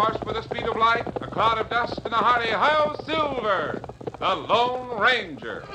horse with the speed of light, a cloud of dust, and a hearty "Hi-Yo, Silver!" The Lone Ranger.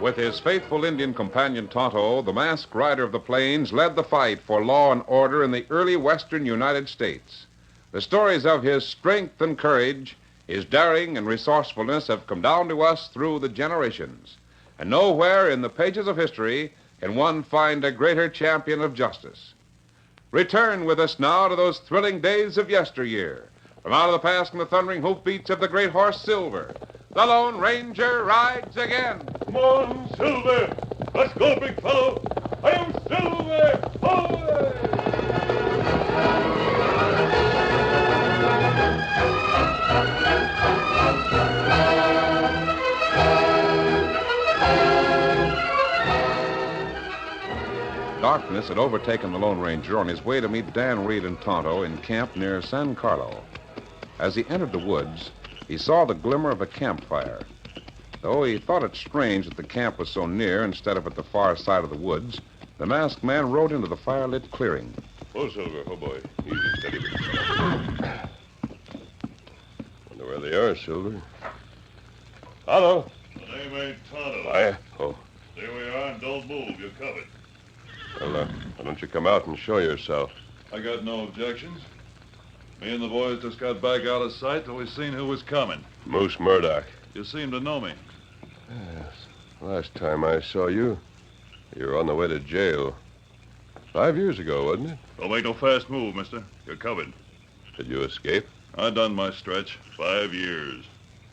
With his faithful Indian companion Tonto, the masked rider of the plains led the fight for law and order in the early western United States. The stories of his strength and courage, his daring and resourcefulness have come down to us through the generations. And nowhere in the pages of history can one find a greater champion of justice. Return with us now to those thrilling days of yesteryear. From out of the past come the thundering hoofbeats of the great horse Silver. The Lone Ranger rides again. Come on, Silver. Let's go, big fellow. I am Silver. Away! Darkness had overtaken the Lone Ranger on his way to meet Dan Reed and Tonto in camp near San Carlo. As he entered the woods, he saw the glimmer of a campfire. Though he thought it strange that the camp was so near instead of at the far side of the woods, the masked man rode into the fire-lit clearing. Oh, Silver. Oh, boy. Easy, steady. Wonder where they are, Silver. Hello. My name ain't Tonto. Oh. There we are, and don't move. You're covered. Well, why don't you come out and show yourself? I got no objections. Me and the boys just got back out of sight till we seen who was coming. Moose Murdoch. You seem to know me. Yes. Last time I saw you, you were on the way to jail. 5 years ago, wasn't it? Don't make no fast move, mister. You're covered. Did you escape? I done my stretch. 5 years.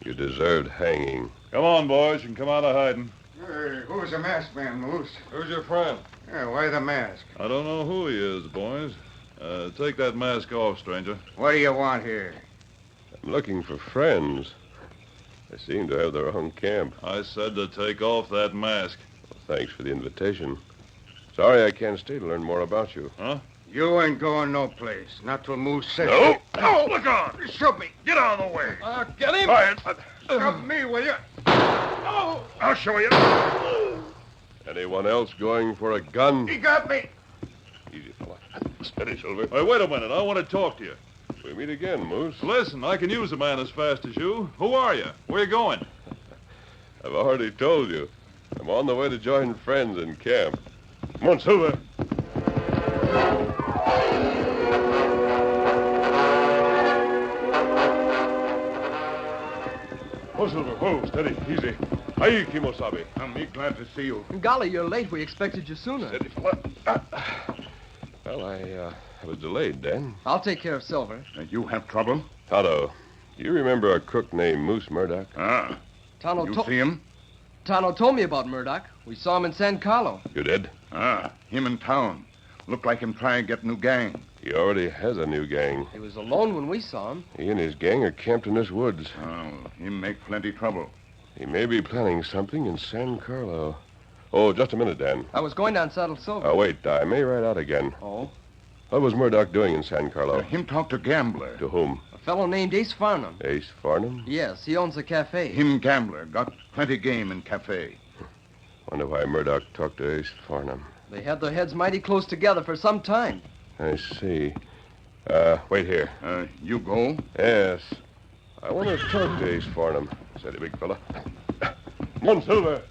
You deserved hanging. Come on, boys. You can come out of hiding. Hey, who's the masked man, Moose? Who's your friend? Yeah, why the mask? I don't know who he is, boys. Take that mask off, stranger. What do you want here? I'm looking for friends. They seem to have their own camp. I said to take off that mask. Well, thanks for the invitation. Sorry I can't stay to learn more about you. Huh? You ain't going no place. Not till Moose says. No. Oh, look on! Shove me. Get out of the way! Get him. Quiet! Shove me, will you? Oh! I'll show you. Anyone else going for a gun? He got me. Easy, fella. Steady, Silver. Hey, wait a minute. I want to talk to you. We meet again, Moose. Listen, I can use a man as fast as you. Who are you? Where you going? I've already told you. I'm on the way to join friends in camp. Come on, Silver. Oh, Silver. Oh, steady. Easy. Hi, Kimosabe. I'm glad to see you. Golly, you're late. We expected you sooner. Steady, fella. Well, I was delayed, Dan. I'll take care of Silver. You have trouble? Tonto, do you remember a crook named Moose Murdoch? Ah. Tonto You see him? Tonto told me about Murdoch. We saw him in San Carlo. You did? Ah, him in town. Looked like him trying to get new gang. He already has a new gang. He was alone when we saw him. He and his gang are camped in this woods. Oh, him make plenty trouble. He may be planning something in San Carlo. Oh, just a minute, Dan. I was going down Saddle Silver. Wait, I may ride out again. Oh? What was Murdoch doing in San Carlo? Him talk to gambler. To whom? A fellow named Ace Farnham. Ace Farnham? Yes, he owns a cafe. Him gambler. Got plenty game in cafe. Wonder why Murdoch talked to Ace Farnham. They had their heads mighty close together for some time. I see. Wait here. You go. Yes. I want to talk to Ace Farnham. Steady, big fella. Come on, Silver.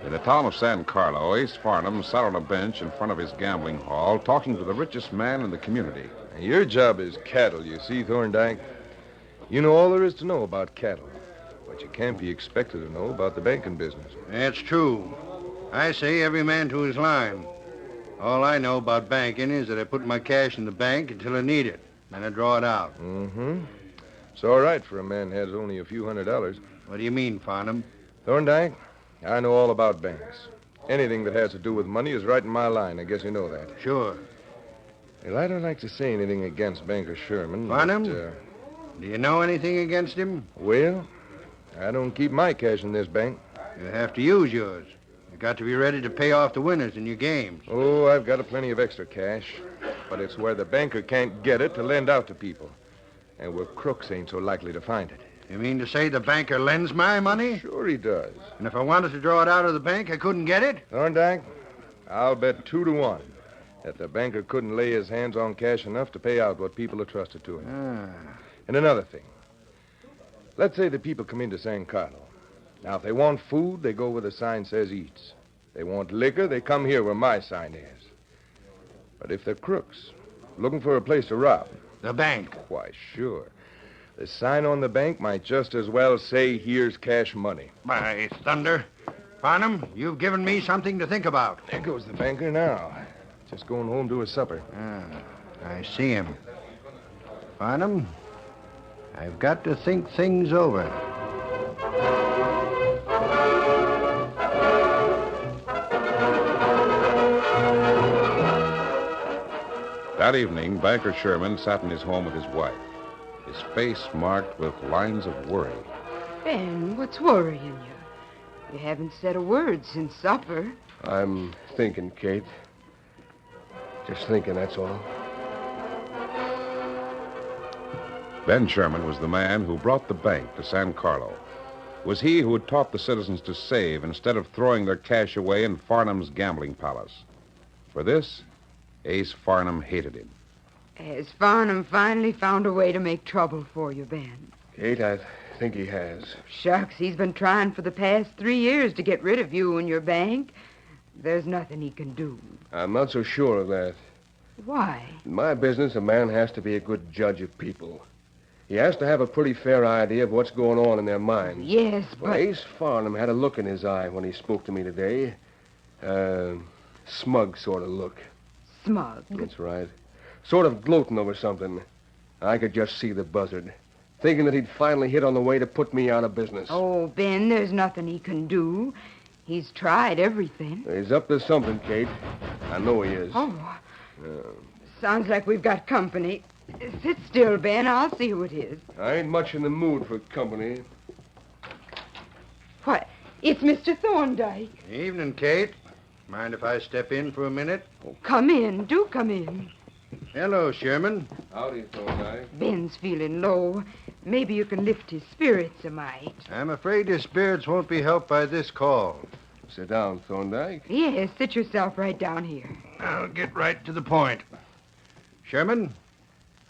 In the town of San Carlo, Ace Farnham sat on a bench in front of his gambling hall talking to the richest man in the community. Your job is cattle, you see, Thorndyke. You know all there is to know about cattle, but you can't be expected to know about the banking business. That's true. I say every man to his line. All I know about banking is that I put my cash in the bank until I need it, then I draw it out. Mm-hmm. It's all right for a man who has only a few $100s. What do you mean, Farnham? Thorndyke, I know all about banks. Anything that has to do with money is right in my line. I guess you know that. Sure. Well, I don't like to say anything against Banker Sherman. Farnham? But, Do you know anything against him? well, I don't keep my cash in this bank. You have to use yours. You got to be ready to pay off the winners in your games. Oh, I've got a plenty of extra cash, but it's where the banker can't get it to lend out to people, and where crooks ain't so likely to find it. You mean to say the banker lends my money? Sure he does. And if I wanted to draw it out of the bank, I couldn't get it? Thorndyke, I'll bet 2 to 1 that the banker couldn't lay his hands on cash enough to pay out what people are trusted to him. And another thing. Let's say the people come into San Carlo. Now, if they want food, they go where the sign says eats. They want liquor, they come here where my sign is. But if they're crooks, looking for a place to rob, The bank. why, sure. The sign on the bank might just as well say, here's cash money. By thunder. Farnham, you've given me something to think about. There goes the banker now. Just going home to his supper. I see him. Farnham, I've got to think things over. That evening, Banker Sherman sat in his home with his wife, his face marked with lines of worry. Ben, what's worrying you? You haven't said a word since supper. I'm thinking, Kate. Just thinking, that's all. Ben Sherman was the man who brought the bank to San Carlo. It was he who had taught the citizens to save instead of throwing their cash away in Farnham's gambling palace. For this, Ace Farnham hated him. Has Farnham finally found a way to make trouble for you, Ben? Kate, I think he has. Shucks, he's been trying for the past 3 years to get rid of you and your bank. There's nothing he can do. I'm not so sure of that. Why? In my business, a man has to be a good judge of people. He has to have a pretty fair idea of what's going on in their minds. Yes, Well, but... Ace Farnham had a look in his eye when he spoke to me today. Smug sort of look. Smug. That's right. Sort of gloating over something. I could just see the buzzard. Thinking that he'd finally hit on the way to put me out of business. Oh, Ben, there's nothing he can do. He's tried everything. He's up to something, Kate. I know he is. Oh, sounds like we've got company. Sit still, Ben. I'll see who it is. I ain't much in the mood for company. What? It's Mr. Thorndyke. Evening, Kate. Mind if I step in for a minute? Come in. Do come in. Hello, Sherman. Howdy, Thorndyke. Ben's feeling low. Maybe you can lift his spirits a mite. I'm afraid his spirits won't be helped by this call. Sit down, Thorndyke. Yes, sit yourself right down here. I'll get right to the point. Sherman,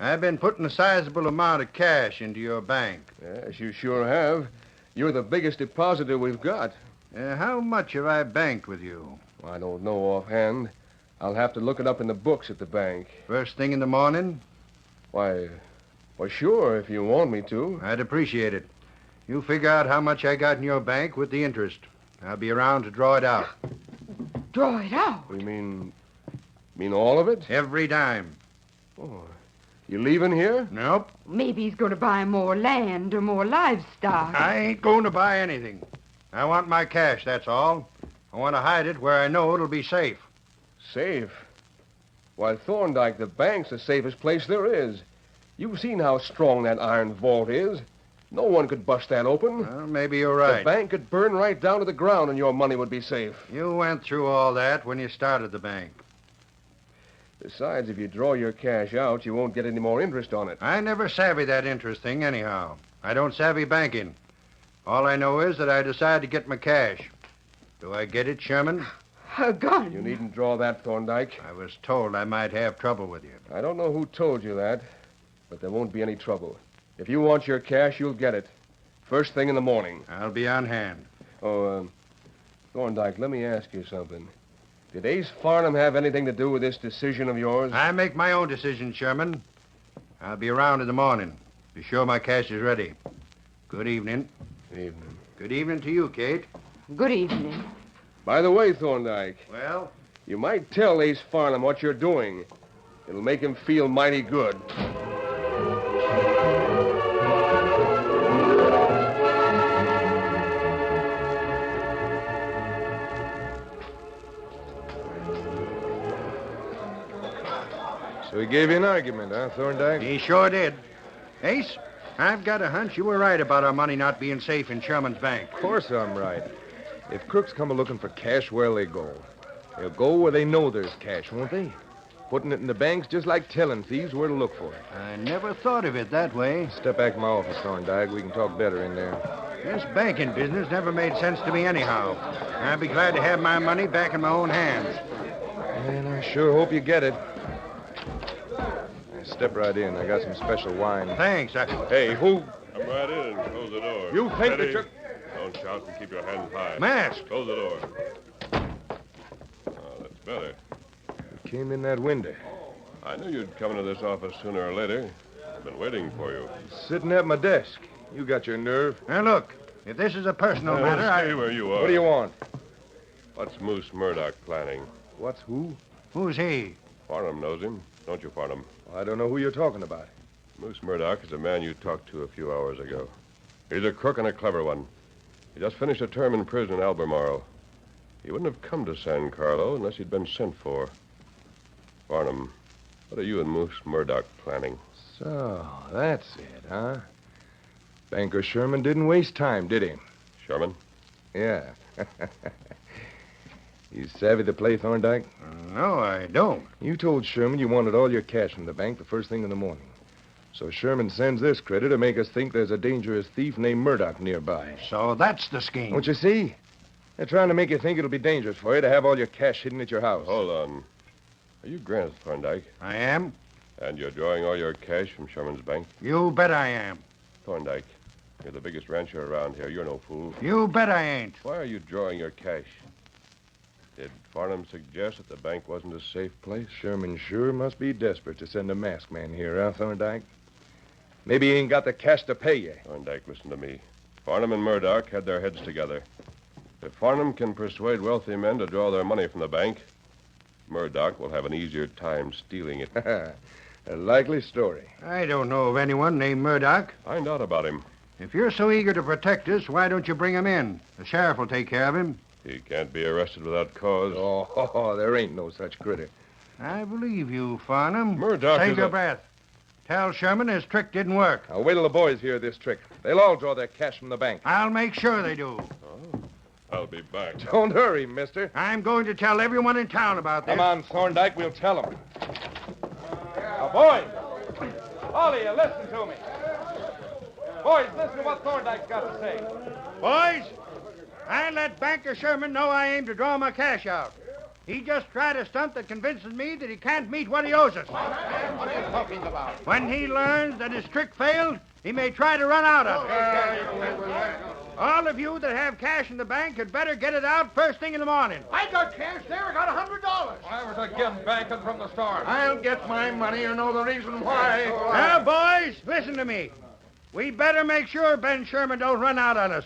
I've been putting a sizable amount of cash into your bank. Yes, you sure have. You're the biggest depositor we've got. How much have I banked with you? I don't know offhand. I'll have to look it up in the books at the bank. First thing in the morning? Why, sure, if you want me to. I'd appreciate it. You figure out how much I got in your bank with the interest. I'll be around to draw it out. Draw it out. You mean all of it? Every dime. Oh, you leaving here? Nope. Maybe he's going to buy more land or more livestock. I ain't going to buy anything. I want my cash, that's all. I want to hide it where I know it'll be safe. Safe? Why, Thorndyke, the bank's the safest place there is. You've seen how strong that iron vault is. No one could bust that open. Well, maybe you're right. The bank could burn right down to the ground and your money would be safe. You went through all that when you started the bank. Besides, if you draw your cash out, you won't get any more interest on it. I never savvy that interest thing anyhow. I don't savvy banking. All I know is that I decided to get my cash. Do I get it, Sherman? A gun. You needn't draw that, Thorndyke. I was told I might have trouble with you. I don't know who told you that, but there won't be any trouble. If you want your cash, you'll get it. First thing in the morning. I'll be on hand. Oh, Thorndyke, let me ask you something. Did Ace Farnham have anything to do with this decision of yours? I make my own decision, Sherman. I'll be around in the morning. Be sure my cash is ready. Good evening. Evening. Good evening to you, Kate. Good evening. By the way, Thorndyke, Well? you might tell Ace Farnham what you're doing. It'll make him feel mighty good. So he gave you an argument, huh, Thorndyke? He sure did. Ace, I've got a hunch you were right about our money not being safe in Sherman's bank. Of course I'm right. If crooks come a-looking for cash, where'll they go? They'll go where they know there's cash, won't they? Putting it in the banks just like telling thieves where to look for it. I never thought of it that way. Step back to my office, Thorndyke. We can talk better in there. This banking business never made sense to me anyhow. I'd be glad to have my money back in my own hands. And I sure hope you get it. Step right in. I got some special wine. Thanks. Hey, who? Come right in and close the door. You think that Steady. you're... Don't shout and keep your hands high. Mask. Close the door. Oh, that's better. You came in that window. I knew you'd come into this office sooner or later. I've been waiting for you. Sitting at my desk. You got your nerve. Now, look, if this is a personal matter, Stay where you are. What do you want? What's Moose Murdoch planning? What's who? Who's he? Farnham knows him, don't you, Farnham? I don't know who you're talking about. Moose Murdoch is a man you talked to a few hours ago. He's a crook and a clever one. He just finished a term in prison in Albemarle. He wouldn't have come to San Carlo unless he'd been sent for. Farnham, what are you and Moose Murdoch planning? So, that's it, huh? Banker Sherman didn't waste time, did he? Sherman? Yeah. You savvy the play, Thorndyke? No, I don't. You told Sherman you wanted all your cash from the bank the first thing in the morning. So Sherman sends this critter to make us think there's a dangerous thief named Murdoch nearby. So that's the scheme. Don't you see? They're trying to make you think it'll be dangerous for you to have all your cash hidden at your house. Hold on. Are you Grant Thorndyke? I am? And you're drawing all your cash from Sherman's bank? You bet I am. Thorndyke, you're the biggest rancher around here. You're no fool. You bet I ain't. Why are you drawing your cash? Did Farnham suggest that the bank wasn't a safe place? Sherman sure must be desperate to send a masked man here, huh, Thorndyke? Maybe he ain't got the cash to pay you. Thorndyke, listen to me. Farnham and Murdoch had their heads together. If Farnham can persuade wealthy men to draw their money from the bank, Murdoch will have an easier time stealing it. A likely story. I don't know of anyone named Murdoch. Find out about him. If you're so eager to protect us, why don't you bring him in? The sheriff will take care of him. He can't be arrested without cause. Oh, there ain't no such critter. I believe you, Farnham. Murdoch Save is your a- breath. Tell Sherman his trick didn't work. Now, wait till the boys hear this trick. They'll all draw their cash from the bank. I'll make sure they do. I'll be back. Don't hurry, mister. I'm going to tell everyone in town about this. Come on, Thorndyke, we'll tell them. Now, boys, all of you, listen to me. Boys, listen to what Thorndyke's got to say. Boys, I let Banker Sherman know I aim to draw my cash out. He just tried a stunt that convinces me that he can't meet what he owes us. What are you talking about? When he learns that his trick failed, he may try to run out of it. All of you that have cash in the bank had better get it out first thing in the morning. I got cash there. I got $100. I was again banking from the start. I'll get my money. You know the reason why. Now, boys, listen to me. We better make sure Ben Sherman don't run out on us.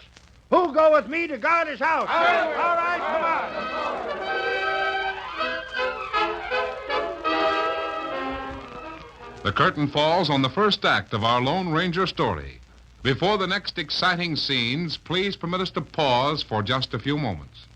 Who'll go with me to guard his house? All right, come on. The curtain falls on the first act of our Lone Ranger story. Before the next exciting scenes, please permit us to pause for just a few moments.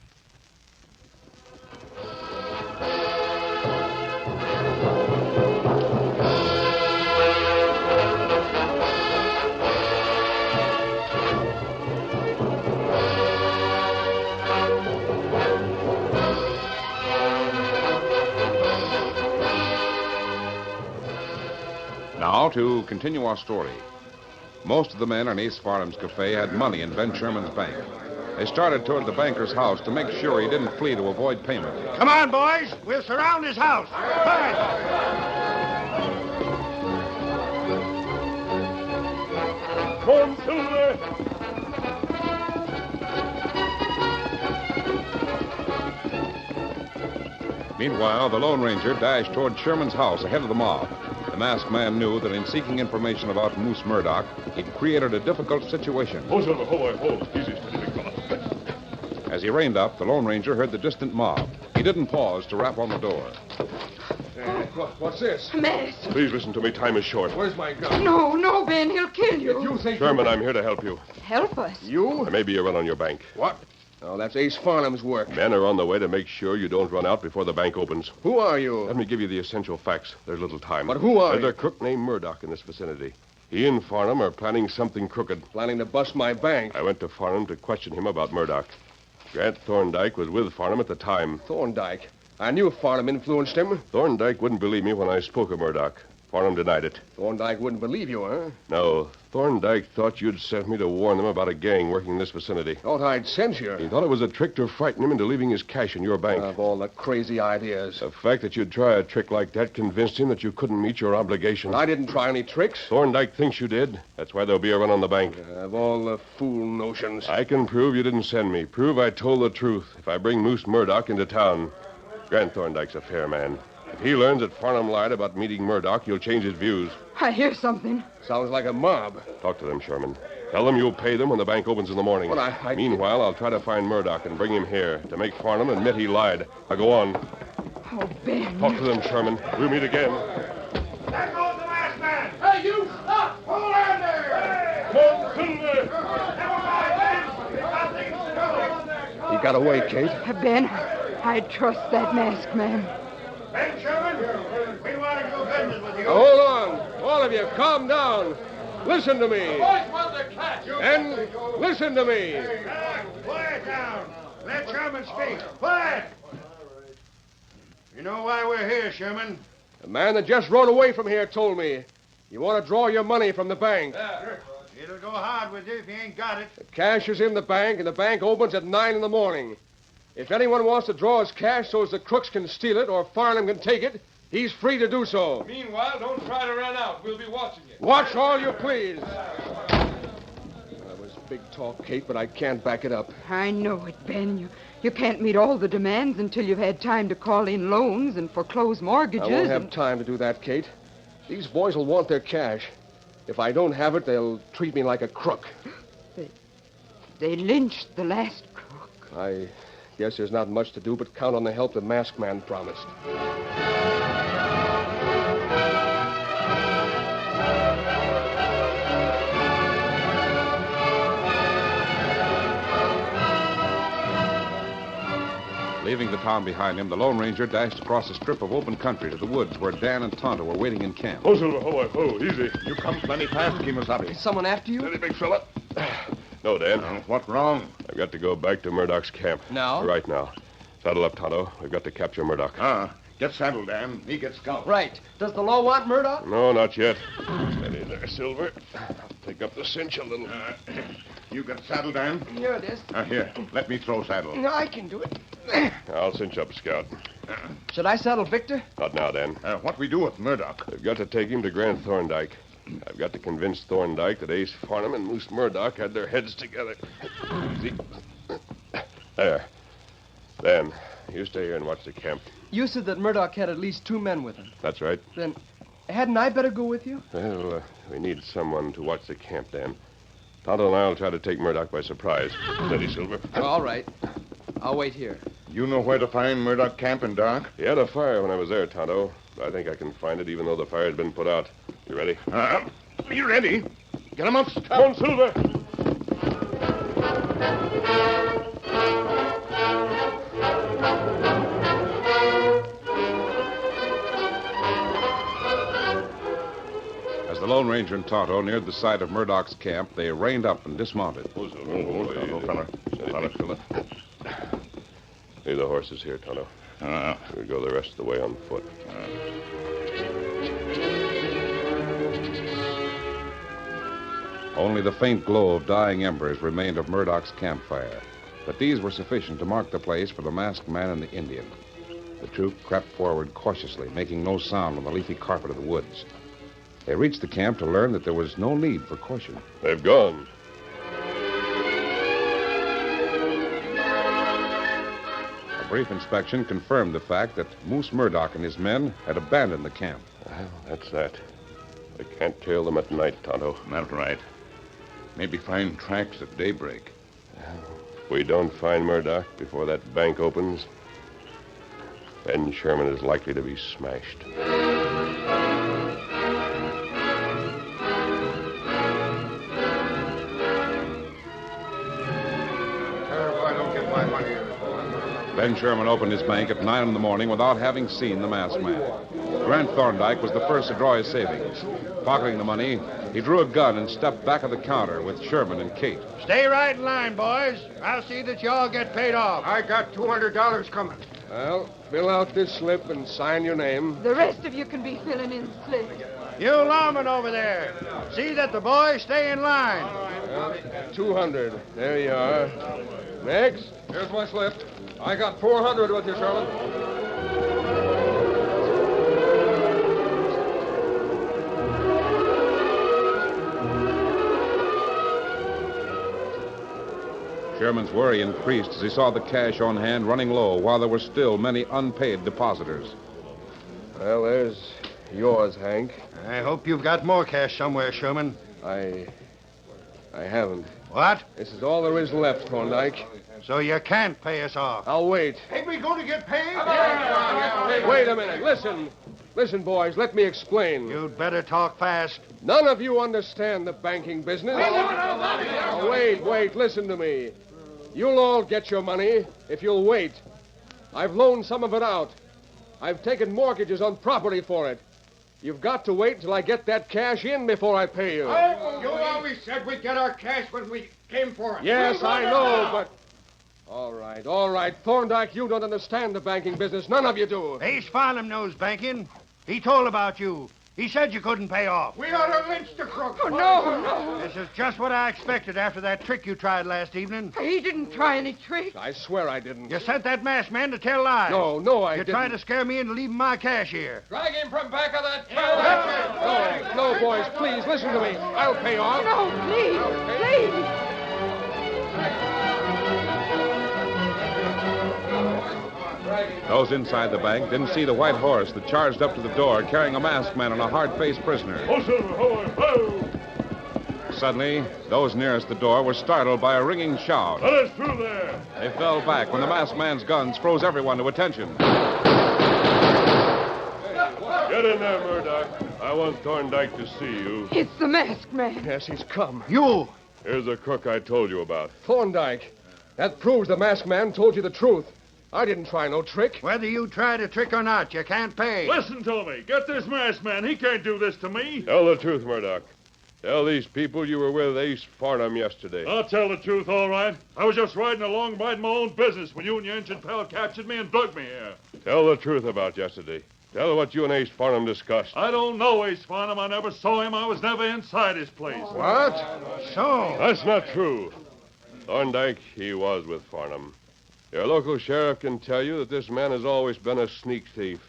Now, to continue our story. Most of the men in Ace Farnham's cafe had money in Ben Sherman's bank. They started toward the banker's house to make sure he didn't flee to avoid payment. Come on, boys. We'll surround his house. Come, Silver! Meanwhile, the Lone Ranger dashed toward Sherman's house ahead of the mob. The masked man knew that in seeking information about Moose Murdoch, he'd created a difficult situation. Oh, Silver, hold. Easy, steady, big fella. As he reined up, the Lone Ranger heard the distant mob. He didn't pause to rap on the door. What's this? A mask. Please listen to me. Time is short. Where's my gun? No, Ben. He'll kill you. If you think... Sherman, I'm here to help you. Help us. You? There may be a run on your bank. What? Oh, that's Ace Farnham's work. Men are on the way to make sure you don't run out before the bank opens. Who are you? Let me give you the essential facts. There's little time. But who are There's you? a crook named Murdoch in this vicinity. He and Farnham are planning something crooked. Planning to bust my bank. I went to Farnham to question him about Murdoch. Grant Thorndyke was with Farnham at the time. Thorndyke. I knew Farnham influenced him. Thorndyke wouldn't believe me when I spoke of Murdoch. Farnham denied it. Thorndyke wouldn't believe you, huh? No. Thorndyke thought you'd sent me to warn them about a gang working in this vicinity. Thought I'd sent you. He thought it was a trick to frighten him into leaving his cash in your bank. Of all the crazy ideas. The fact that you'd try a trick like that convinced him that you couldn't meet your obligation. I didn't try any tricks. Thorndyke thinks you did. That's why there'll be a run on the bank. Of all the fool notions. I can prove you didn't send me. Prove I told the truth if I bring Moose Murdoch into town. Grant Thorndyke's a fair man. If he learns that Farnham lied about meeting Murdoch, he'll change his views. I hear something. Sounds like a mob. Talk to them, Sherman. Tell them you'll pay them when the bank opens in the morning. But I... Meanwhile, I'll try to find Murdoch and bring him here to make Farnham admit he lied. Now go on. Oh, Ben. Talk to them, Sherman. We'll meet again. There goes the masked man. Hey, you stop! Hold on there! Come, Silver! He got away, Kate. Ben, I trust that masked man. Ben Sherman, we want to do business with you. Hold on. All of you, calm down. Listen to me. Boys want the cash. And listen to me. Quiet down. Let Sherman speak. Quiet. You know why we're here, Sherman? The man that just rode away from here told me. You want to draw your money from the bank. It'll go hard with you if you ain't got it. The cash is in the bank, and the bank opens at 9 in the morning. If anyone wants to draw his cash so as the crooks can steal it or Farnham can take it, he's free to do so. Meanwhile, don't try to run out. We'll be watching you. Watch all you please. That was big talk, Kate, but I can't back it up. I know it, Ben. You can't meet all the demands until you've had time to call in loans and foreclose mortgages. I won't have time to do that, Kate. These boys will want their cash. If I don't have it, they'll treat me like a crook. They lynched the last crook. I guess there's not much to do but count on the help the masked man promised. Leaving the town behind him, the Lone Ranger dashed across a strip of open country to the woods where Dan and Tonto were waiting in camp. Oh, Silver, easy. You come plenty fast, Kemosabe. Is someone after you? Steady, big fella. No, Dan. What wrong? I've got to go back to Murdoch's camp. Now? Right now. Saddle up, Tonto. We've got to capture Murdoch. Get saddled, Dan. He gets scalped. Right. Does the law want Murdoch? No, not yet. Steady there, Silver. I'll take up the cinch a little. You get saddled, Dan? Here it is. Here, let me throw saddle. No, I can do it. I'll cinch up, Scout. Should I saddle Victor? Not now, Dan. What we do with Murdoch? We've got to take him to Grant Thorndyke. I've got to convince Thorndyke that Ace Farnham and Moose Murdoch had their heads together. Easy. There. Dan, you stay here and watch the camp. You said that Murdoch had at least 2 men with him. That's right. Then hadn't I better go with you? Well, we need someone to watch the camp, Dan. Tonto and I'll try to take Murdoch by surprise. Steady, Silver. All right. I'll wait here. You know where to find Murdoch camp in dark? He had a fire when I was there, Tonto. But I think I can find it even though the fire's been put out. You ready? You ready? Get him up, Scout. Come on, Silver. As the Lone Ranger and Tonto neared the site of Murdoch's camp, they reined up and dismounted. Fella. Fella. Leave the horses here, Tonto. We'll go the rest of the way on foot. Only the faint glow of dying embers remained of Murdoch's campfire, but these were sufficient to mark the place for the masked man and the Indian. The troop crept forward cautiously, making no sound on the leafy carpet of the woods. They reached the camp to learn that there was no need for caution. They've gone. A brief inspection confirmed the fact that Moose Murdoch and his men had abandoned the camp. Well, that's that. We can't trail them at night, Tonto. Not right. Maybe find tracks at daybreak. If we don't find Murdoch before that bank opens, Ben Sherman is likely to be smashed. Ben Sherman opened his bank at 9 in the morning without having seen the masked man. Grant Thorndyke was the first to draw his savings. Pocketing the money, he drew a gun and stepped back of the counter with Sherman and Kate. Stay right in line, boys. I'll see that you all get paid off. I got $200 coming. Well, fill out this slip and sign your name. The rest of you can be filling in slips. You lawmen over there, see that the boys stay in line. 200. There you are. Next. Here's my slip. I got 400 with you, Sherman. Sherman's worry increased as he saw the cash on hand running low while there were still many unpaid depositors. Well, there's yours, Hank. I hope you've got more cash somewhere, Sherman. I haven't. What? This is all there is left, Thorndyke. So you can't pay us off. I'll wait. Ain't we going to get paid? Wait a minute. Listen. Listen, boys, let me explain. You'd better talk fast. None of you understand the banking business. Now, wait, listen to me. You'll all get your money if you'll wait. I've loaned some of it out. I've taken mortgages on property for it. You've got to wait till I get that cash in before I pay you. You always said we'd get our cash when we came for it. Yes, I know, but... All right. Thorndyke, you don't understand the banking business. None of you do. Ace Farnham knows banking. He told about you. He said you couldn't pay off. We ought to lynch the crook. Oh, no. This is just what I expected after that trick you tried last evening. He didn't try any trick. I swear I didn't. You sent that masked man to tell lies. No, I You didn't. tried to scare me into leaving my cash here. Drag him from back of that No, boys, please, listen to me. I'll pay off. No, please. Those inside the bank didn't see the white horse that charged up to the door carrying a masked man and a hard-faced prisoner. Suddenly, those nearest the door were startled by a ringing shout. Let us through there. They fell back when the masked man's guns froze everyone to attention. Get in there, Murdoch. I want Thorndyke to see you. It's the masked man. Yes, he's come. You! Here's the crook I told you about. Thorndyke, that proves the masked man told you the truth. I didn't try no trick. Whether you tried a trick or not, you can't pay. Listen to me. Get this masked man. He can't do this to me. Tell the truth, Murdoch. Tell these people you were with Ace Farnham yesterday. I'll tell the truth, all right. I was just riding along minding my own business when you and your ancient pal captured me and drugged me here. Tell the truth about yesterday. Tell what you and Ace Farnham discussed. I don't know Ace Farnham. I never saw him. I was never inside his place. What? So? That's not true. Thorndyke, he was with Farnham. Your local sheriff can tell you that this man has always been a sneak thief.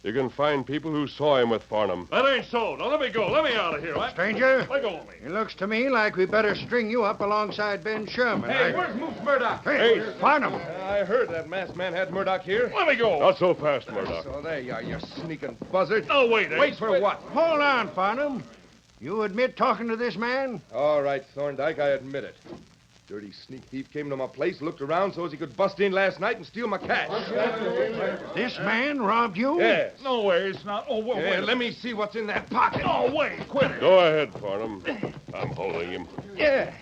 You can find people who saw him with Farnham. That ain't so. Now, let me go. Let me out of here. Stranger? Let go of me. It looks to me like we better string you up alongside Ben Sherman. Where's Moose Murdoch? Hey, Farnham. I heard that masked man had Murdoch here. Let me go. Not so fast, Murdoch. So there you are, you sneaking buzzard. No, wait, Ace. Wait for what? Hold on, Farnham. You admit talking to this man? All right, Thorndyke, I admit it. Dirty sneak thief came to my place, looked around so as he could bust in last night and steal my cash. This man robbed you? Yes. No way, it's not. Oh, wait. Yeah, let me see what's in that pocket. No, wait. Quit it. Go ahead, Farnham. I'm holding him. Yeah,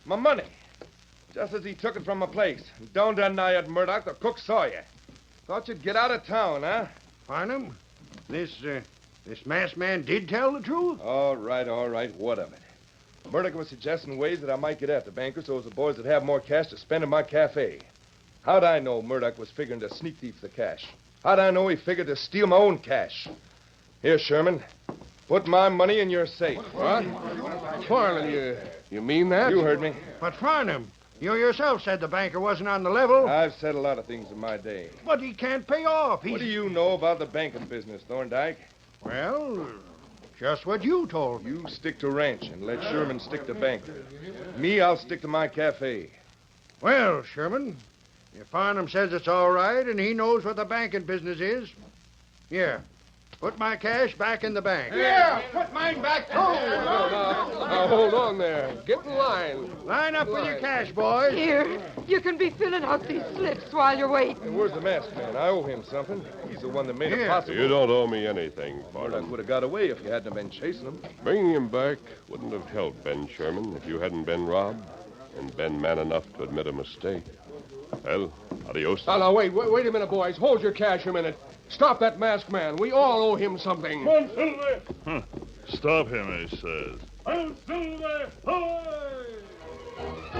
my money. Just as he took it from my place. Don't deny it, Murdoch. The cook saw you. Thought you'd get out of town, huh? Farnham, this masked man did tell the truth? All right, what of it? Murdoch was suggesting ways that I might get at the banker so as the boys would have more cash to spend in my cafe. How'd I know Murdoch was figuring to sneak thief the cash? How'd I know he figured to steal my own cash? Here, Sherman. Put my money in your safe. What? Farnham, you mean that? You heard me. But Farnham, you yourself said the banker wasn't on the level. I've said a lot of things in my day. But he can't pay off. What do you know about the banking business, Thorndyke? Well, just what you told me. You stick to ranch and let Sherman stick to banking. Me, I'll stick to my cafe. Well, Sherman, if Farnham says it's all right and he knows what the banking business is, here, put my cash back in the bank. Yeah, put mine back, too. Now, hold on there. Get in line. Line up with your cash, boys. Here, you can be filling out these slips while you're waiting. Hey, where's the masked man? I owe him something. He's the one that made it Here. possible. You don't owe me anything, Murdoch Farnham. would have got away if you hadn't been chasing him. Bringing him back wouldn't have helped Ben Sherman if you hadn't been robbed and been man enough to admit a mistake. Well, adios. Now, wait a minute, boys. Hold your cash a minute. Stop that masked man. We all owe him something. Come on, Silver! Stop him, he says. Oh, Silver! Ahoy!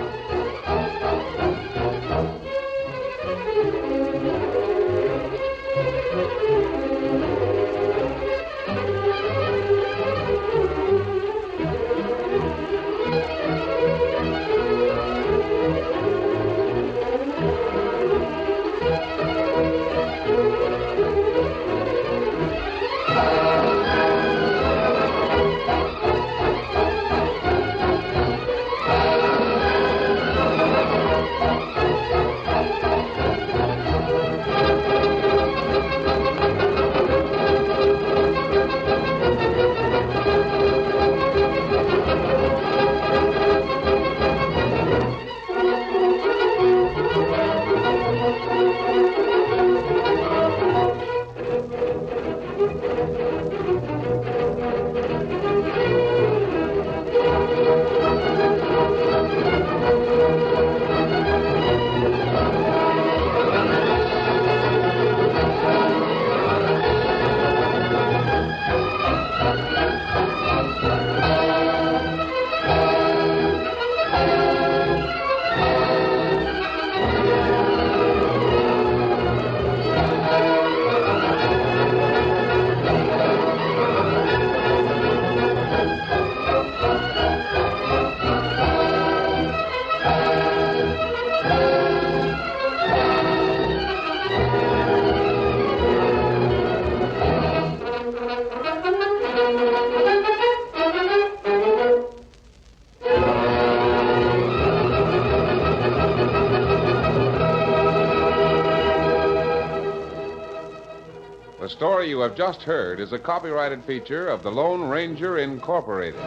The story you have just heard is a copyrighted feature of the Lone Ranger Incorporated.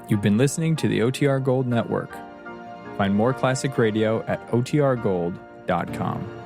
You've been listening to the OTR Gold Network. Find more classic radio at otrgold.com.